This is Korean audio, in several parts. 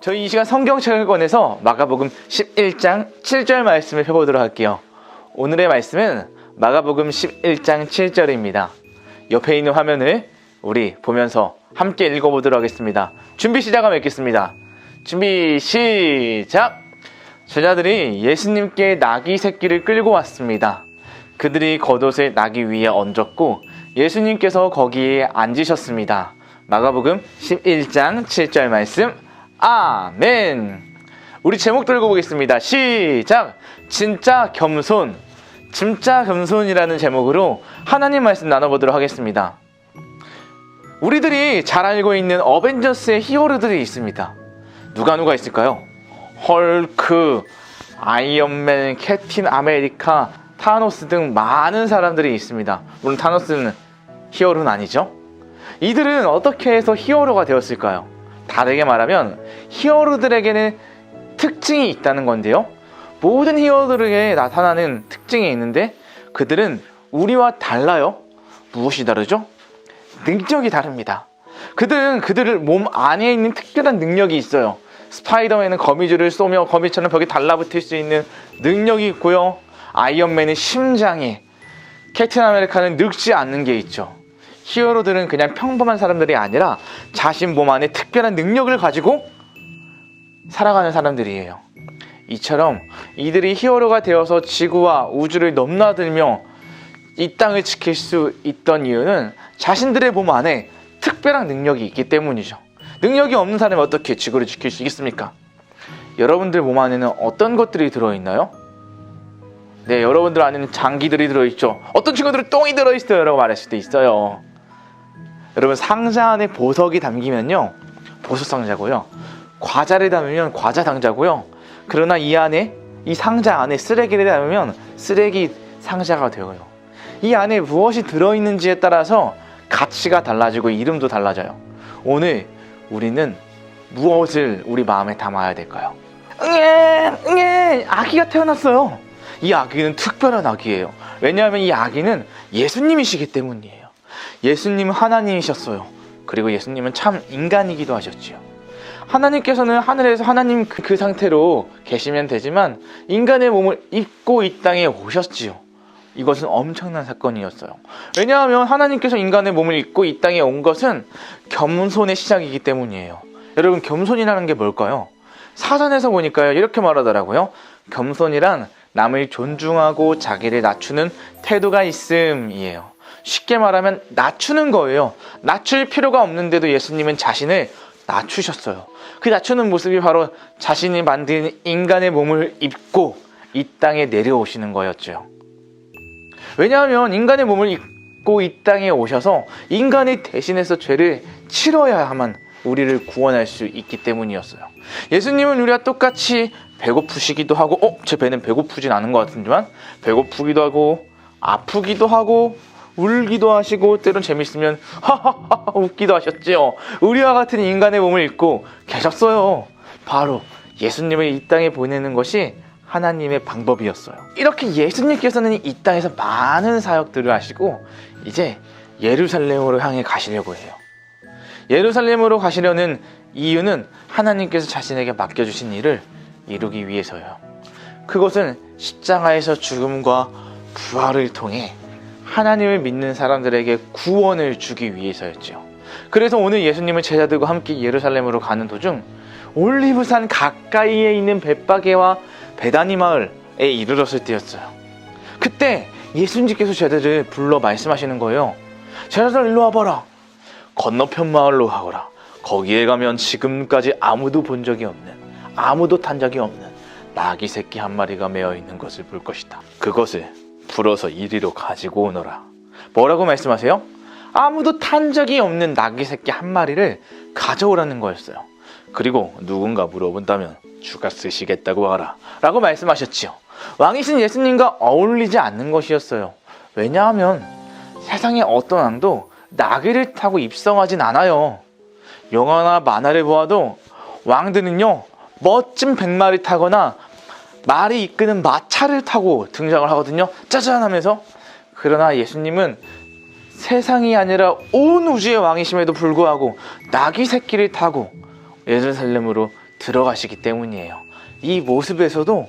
저희 이 시간 성경책을 꺼내서 마가복음 11장 7절 말씀을 펴보도록 할게요. 오늘의 말씀은 마가복음 11장 7절입니다. 옆에 있는 화면을 우리 보면서 함께 읽어보도록 하겠습니다. 준비 시작하면 읽겠습니다. 준비 시작! 제자들이 예수님께 나귀 새끼를 끌고 왔습니다. 그들이 겉옷을 나귀 위에 얹었고 예수님께서 거기에 앉으셨습니다. 마가복음 11장 7절 말씀. 아멘. 우리 제목 들고 보겠습니다. 시작. 진짜 겸손. 진짜 겸손이라는 제목으로 하나님 말씀 나눠보도록 하겠습니다. 우리들이 잘 알고 있는 어벤져스의 히어로들이 있습니다. 누가 있을까요? 헐크, 아이언맨, 캡틴 아메리카, 타노스 등 많은 사람들이 있습니다. 물론 타노스는 히어로는 아니죠. 이들은 어떻게 해서 히어로가 되었을까요? 다르게 말하면 히어로들에게는 특징이 있다는 건데요. 모든 히어로들에게 나타나는 특징이 있는데 그들은 우리와 달라요. 무엇이 다르죠? 능력이 다릅니다. 그들은 그들을 몸 안에 있는 특별한 능력이 있어요. 스파이더맨은 거미줄을 쏘며 거미처럼 벽에 달라붙을 수 있는 능력이 있고요. 아이언맨은 심장에, 캡틴 아메리카는 늙지 않는 게 있죠. 히어로들은 그냥 평범한 사람들이 아니라 자신 몸 안에 특별한 능력을 가지고 살아가는 사람들이에요. 이처럼 이들이 히어로가 되어서 지구와 우주를 넘나들며 이 땅을 지킬 수 있던 이유는 자신들의 몸 안에 특별한 능력이 있기 때문이죠. 능력이 없는 사람이 어떻게 지구를 지킬 수 있겠습니까? 여러분들 몸 안에는 어떤 것들이 들어있나요? 네, 여러분들 안에는 장기들이 들어있죠. 어떤 친구들은 똥이 들어있어요 라고 말할 수도 있어요. 여러분, 상자 안에 보석이 담기면요, 보석 상자고요. 과자를 담으면 과자 상자고요. 그러나 이 상자 안에 쓰레기를 담으면 쓰레기 상자가 되어요. 이 안에 무엇이 들어있는지에 따라서 가치가 달라지고 이름도 달라져요. 오늘 우리는 무엇을 우리 마음에 담아야 될까요? 아기가 태어났어요. 이 아기는 특별한 아기예요. 왜냐하면 이 아기는 예수님이시기 때문이에요. 예수님은 하나님이셨어요. 그리고 예수님은 참 인간이기도 하셨지요. 하나님께서는 하늘에서 하나님 그 상태로 계시면 되지만 인간의 몸을 입고 이 땅에 오셨지요. 이것은 엄청난 사건이었어요. 왜냐하면 하나님께서 인간의 몸을 입고 이 땅에 온 것은 겸손의 시작이기 때문이에요. 여러분, 겸손이라는 게 뭘까요? 사전에서 보니까요, 이렇게 말하더라고요. 겸손이란 남을 존중하고 자기를 낮추는 태도가 있음이에요. 쉽게 말하면 낮추는 거예요. 낮출 필요가 없는데도 예수님은 자신을 낮추셨어요. 그 낮추는 모습이 바로 자신이 만든 인간의 몸을 입고 이 땅에 내려오시는 거였죠. 왜냐하면 인간의 몸을 입고 이 땅에 오셔서 인간이 대신해서 죄를 치러야만 우리를 구원할 수 있기 때문이었어요. 예수님은 우리와 똑같이 배고프시기도 하고, 제 배는 배고프진 않은 것 같은데만, 배고프기도 하고 아프기도 하고 울기도 하시고 때론 재밌으면 하하하 웃기도 하셨지요. 우리와 같은 인간의 몸을 입고 계셨어요. 바로 예수님을 이 땅에 보내는 것이 하나님의 방법이었어요. 이렇게 예수님께서는 이 땅에서 많은 사역들을 하시고 이제 예루살렘으로 향해 가시려고 해요. 예루살렘으로 가시려는 이유는 하나님께서 자신에게 맡겨주신 일을 이루기 위해서요. 그것은 십자가에서 죽음과 부활을 통해 하나님을 믿는 사람들에게 구원을 주기 위해서였죠. 그래서 오늘 예수님은 제자들과 함께 예루살렘으로 가는 도중 올리브산 가까이에 있는 벳바게와 베다니 마을에 이르렀을 때였어요. 그때 예수님께서 제자들을 불러 말씀하시는 거예요. 제자들, 일로 와봐라. 건너편 마을로 가거라. 거기에 가면 지금까지 아무도 본 적이 없는, 아무도 탄 적이 없는 나귀 새끼 한 마리가 메어 있는 것을 볼 것이다. 그것을 불어서 이리로 가지고 오너라. 뭐라고 말씀하세요? 아무도 탄 적이 없는 나귀 새끼 한 마리를 가져오라는 거였어요. 그리고 누군가 물어본다면 주가 쓰시겠다고 하라 라고 말씀하셨지요. 왕이신 예수님과 어울리지 않는 것이었어요. 왜냐하면 세상에 어떤 왕도 나귀를 타고 입성하진 않아요. 영화나 만화를 보아도 왕들은요, 멋진 백마를 타거나 말이 이끄는 마차를 타고 등장을 하거든요. 짜잔 하면서. 그러나 예수님은 세상이 아니라 온 우주의 왕이심에도 불구하고 나귀 새끼를 타고 예루살렘으로 들어가시기 때문이에요. 이 모습에서도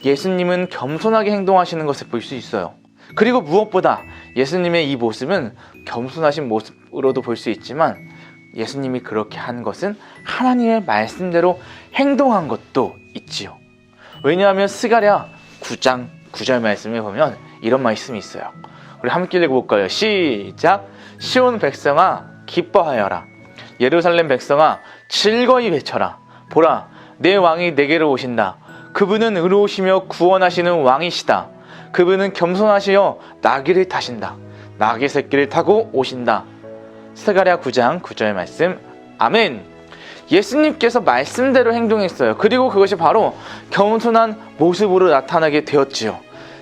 예수님은 겸손하게 행동하시는 것을 볼 수 있어요. 그리고 무엇보다 예수님의 이 모습은 겸손하신 모습으로도 볼 수 있지만 예수님이 그렇게 한 것은 하나님의 말씀대로 행동한 것도 있지요. 왜냐하면 스가랴 9장 9절 말씀에 보면 이런 말씀이 있어요. 우리 함께 읽어볼까요? 시작! 시온 백성아 기뻐하여라. 예루살렘 백성아 즐거이 외쳐라. 보라, 내 왕이 내게로 오신다. 그분은 의로우시며 구원하시는 왕이시다. 그분은 겸손하시어 나귀를 타신다. 나귀 새끼를 타고 오신다. 스가랴 9장 9절 말씀. 아멘. 예수님께서 말씀대로 행동했어요. 그리고 그것이 바로 겸손한 모습으로 나타나게 되었지요.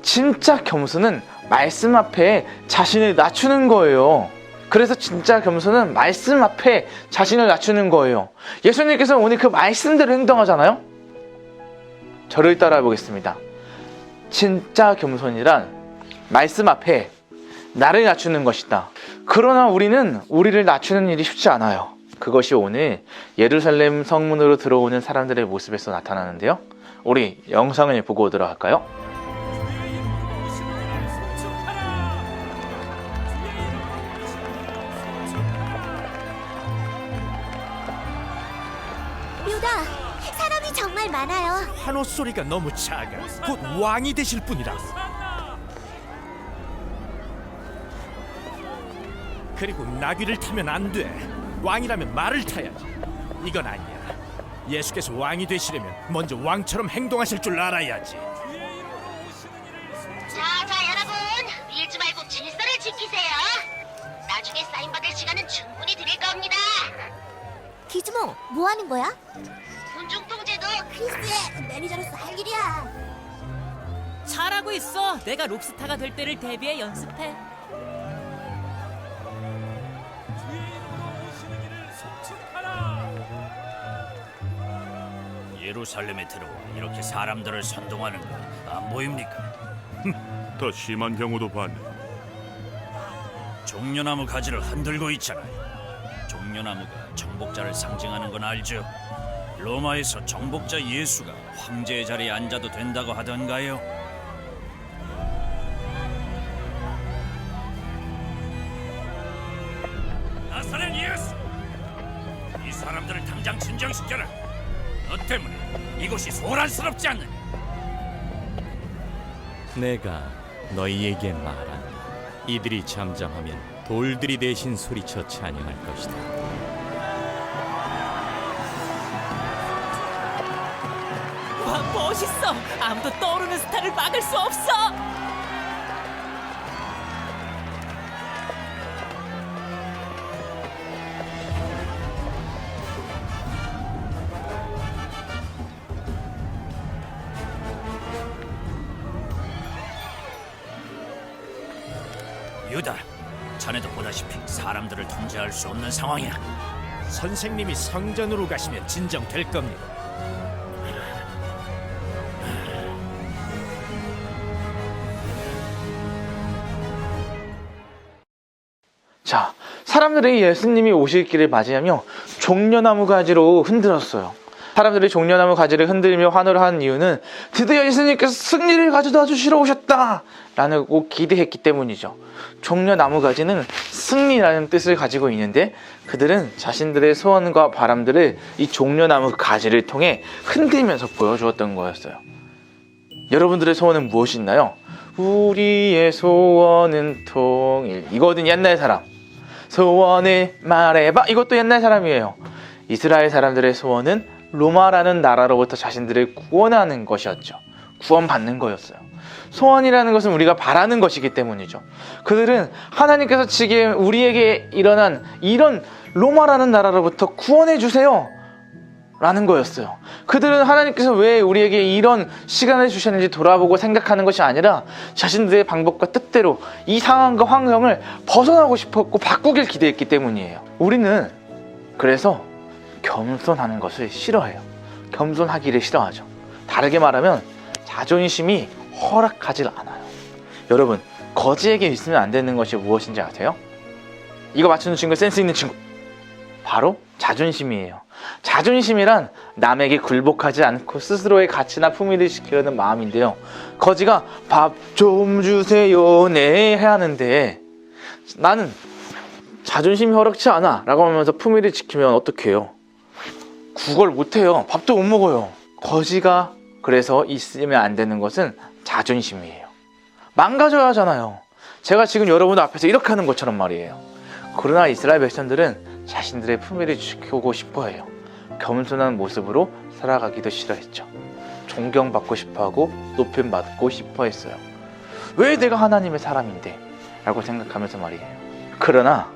진짜 겸손은 말씀 앞에 자신을 낮추는 거예요. 그래서 진짜 겸손은 말씀 앞에 자신을 낮추는 거예요. 예수님께서 오늘 그 말씀대로 행동하잖아요. 저를 따라해 보겠습니다. 진짜 겸손이란 말씀 앞에 나를 낮추는 것이다. 그러나 우리는 우리를 낮추는 일이 쉽지 않아요. 그것이 오늘 예루살렘 성문으로 들어오는 사람들의 모습에서 나타나는데요. 우리 영상을 보고 오도록 할까요? 유다, 사람이 정말 많아요. 한호 소리가 너무 작아. 곧 왕이 되실 분이라고. 그리고 나귀를 타면 안 돼. 왕이라면 말을 타야지. 이건 아니야. 예수께서 왕이 되시려면 먼저 왕처럼 행동하실 줄 알아야지. 자, 여러분, 밀지 말고 질서를 지키세요. 나중에 사인 받을 시간은 충분히 드릴 겁니다. 기즈모, 뭐 하는 거야? 군중 통제도 크리스의 매니저로서 할 일이야. 잘하고 있어. 내가 록스타가 될 때를 대비해 연습해. 예루살렘에 들어와 이렇게 사람들을 선동하는 거 안 보입니까? 더 심한 경우도 봤네. 종려나무 가지를 흔들고 있잖아요. 종려나무가 정복자를 상징하는 건 알죠? 로마에서 정복자 예수가 황제의 자리에 앉아도 된다고 하던가요? 나사렛 예수! 이 사람들을 당장 진정시켜라. 너 때문에 이곳이 소란스럽지 않느냐? 내가 너희에게 말한다. 이들이 잠잠하면 돌들이 대신 소리쳐 찬양할 것이다. 와, 멋있어. 아무도 떠오르는 스타를 막을 수 없어. 유다, 자네도 보다시피 사람들을 통제할 수 없는 상황이야. 선생님이 성전으로 가시면 진정될 겁니다. 자, 사람들이 예수님이 오실 길을 맞이하며 종려나무 가지로 흔들었어요. 사람들이 종려나무 가지를 흔들며 환호를 하는 이유는 드디어 예수님께서 승리를 가져다 주시러 오셨다 라고 기대했기 때문이죠. 종려나무 가지는 승리라는 뜻을 가지고 있는데 그들은 자신들의 소원과 바람들을 이 종려나무 가지를 통해 흔들면서 보여주었던 거였어요. 여러분들의 소원은 무엇이나요? 우리의 소원은 통일. 이거는 옛날 사람. 소원을 말해봐. 이것도 옛날 사람이에요. 이스라엘 사람들의 소원은 로마라는 나라로부터 자신들을 구원하는 것이었죠. 구원받는 거였어요. 소원이라는 것은 우리가 바라는 것이기 때문이죠. 그들은 하나님께서 지금 우리에게 일어난 이런 로마라는 나라로부터 구원해 주세요 라는 거였어요. 그들은 하나님께서 왜 우리에게 이런 시간을 주셨는지 돌아보고 생각하는 것이 아니라 자신들의 방법과 뜻대로 이 상황과 환경을 벗어나고 싶었고 바꾸길 기대했기 때문이에요. 우리는 그래서 겸손하는 것을 싫어해요. 겸손하기를 싫어하죠. 다르게 말하면 자존심이 허락하지 않아요. 여러분, 거지에게 있으면 안 되는 것이 무엇인지 아세요? 이거 맞추는 친구, 센스 있는 친구. 바로 자존심이에요. 자존심이란 남에게 굴복하지 않고 스스로의 가치나 품위를 지키려는 마음인데요. 거지가 밥 좀 주세요 네 해야 하는데 나는 자존심이 허락치 않아 라고 하면서 품위를 지키면 어떻게 해요? 구걸 못해요. 밥도 못 먹어요. 거지가 그래서 있으면 안 되는 것은 자존심이에요. 망가져야 하잖아요. 제가 지금 여러분 앞에서 이렇게 하는 것처럼 말이에요. 그러나 이스라엘 백성들은 자신들의 품위를 지키고 싶어해요. 겸손한 모습으로 살아가기도 싫어했죠. 존경받고 싶어하고 높임받고 싶어했어요. 왜 내가 하나님의 사람인데? 라고 생각하면서 말이에요. 그러나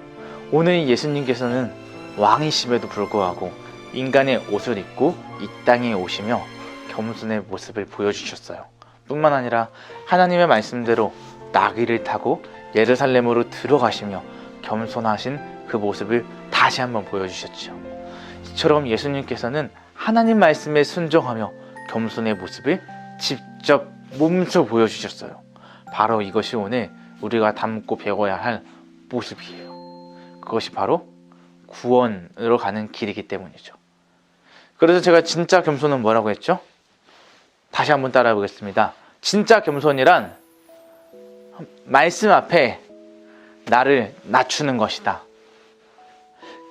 오늘 예수님께서는 왕이심에도 불구하고 인간의 옷을 입고 이 땅에 오시며 겸손의 모습을 보여주셨어요. 뿐만 아니라 하나님의 말씀대로 나귀를 타고 예루살렘으로 들어가시며 겸손하신 그 모습을 다시 한번 보여주셨죠. 이처럼 예수님께서는 하나님 말씀에 순종하며 겸손의 모습을 직접 몸소 보여주셨어요. 바로 이것이 오늘 우리가 닮고 배워야 할 모습이에요. 그것이 바로 구원으로 가는 길이기 때문이죠. 그래서 제가 진짜 겸손은 뭐라고 했죠? 다시 한번 따라해 보겠습니다. 진짜 겸손이란 말씀 앞에 나를 낮추는 것이다.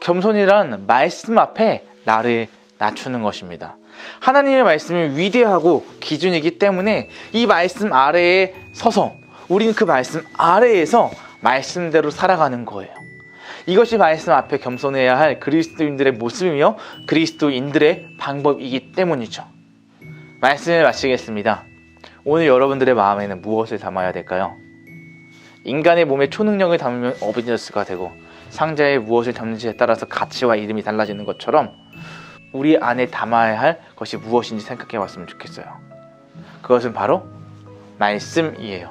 겸손이란 말씀 앞에 나를 낮추는 것입니다. 하나님의 말씀이 위대하고 기준이기 때문에 이 말씀 아래에 서서 우리는 그 말씀 아래에서 말씀대로 살아가는 거예요. 이것이 말씀 앞에 겸손해야 할 그리스도인들의 모습이며 그리스도인들의 방법이기 때문이죠. 말씀을 마치겠습니다. 오늘 여러분들의 마음에는 무엇을 담아야 될까요? 인간의 몸에 초능력을 담으면 어벤져스가 되고 상자에 무엇을 담는지에 따라서 가치와 이름이 달라지는 것처럼 우리 안에 담아야 할 것이 무엇인지 생각해 봤으면 좋겠어요. 그것은 바로 말씀이에요.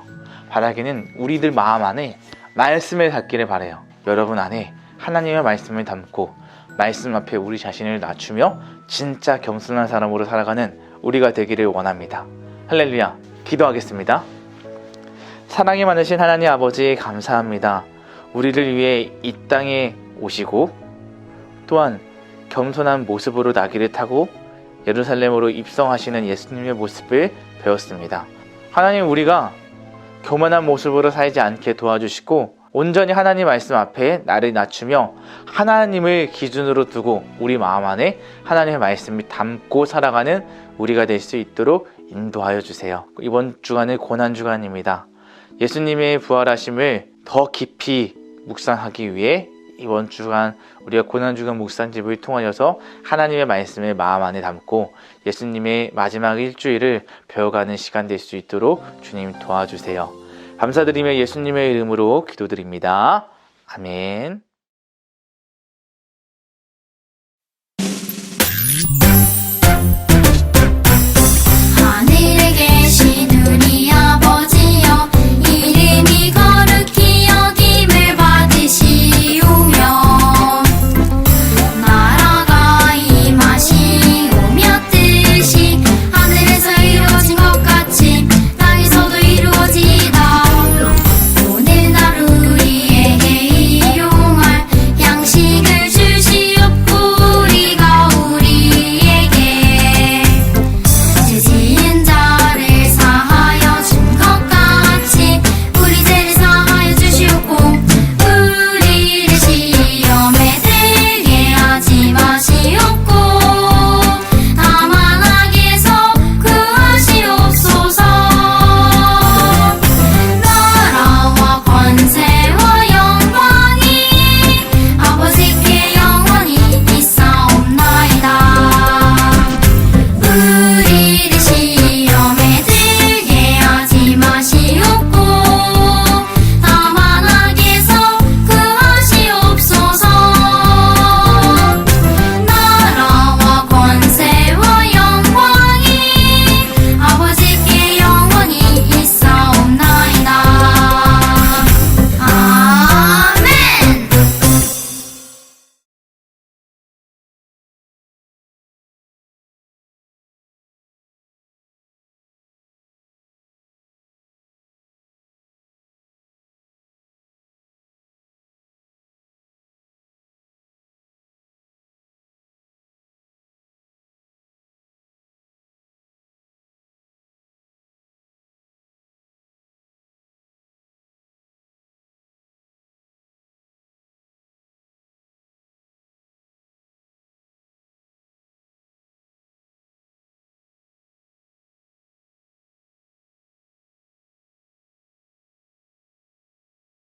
바라기는 우리들 마음 안에 말씀을 담기를 바라요. 여러분 안에 하나님의 말씀을 담고 말씀 앞에 우리 자신을 낮추며 진짜 겸손한 사람으로 살아가는 우리가 되기를 원합니다. 할렐루야. 기도하겠습니다. 사랑이 많으신 하나님 아버지 감사합니다. 우리를 위해 이 땅에 오시고 또한 겸손한 모습으로 나귀를 타고 예루살렘으로 입성하시는 예수님의 모습을 배웠습니다. 하나님, 우리가 교만한 모습으로 살지 않게 도와주시고 온전히 하나님 말씀 앞에 나를 낮추며 하나님을 기준으로 두고 우리 마음 안에 하나님의 말씀을 담고 살아가는 우리가 될 수 있도록 인도하여 주세요. 이번 주간은 고난주간입니다. 예수님의 부활하심을 더 깊이 묵상하기 위해 이번 주간 우리가 고난주간 묵상집을 통하여서 하나님의 말씀을 마음 안에 담고 예수님의 마지막 일주일을 배워가는 시간 될 수 있도록 주님 도와주세요. 감사드리며 예수님의 이름으로 기도드립니다. 아멘.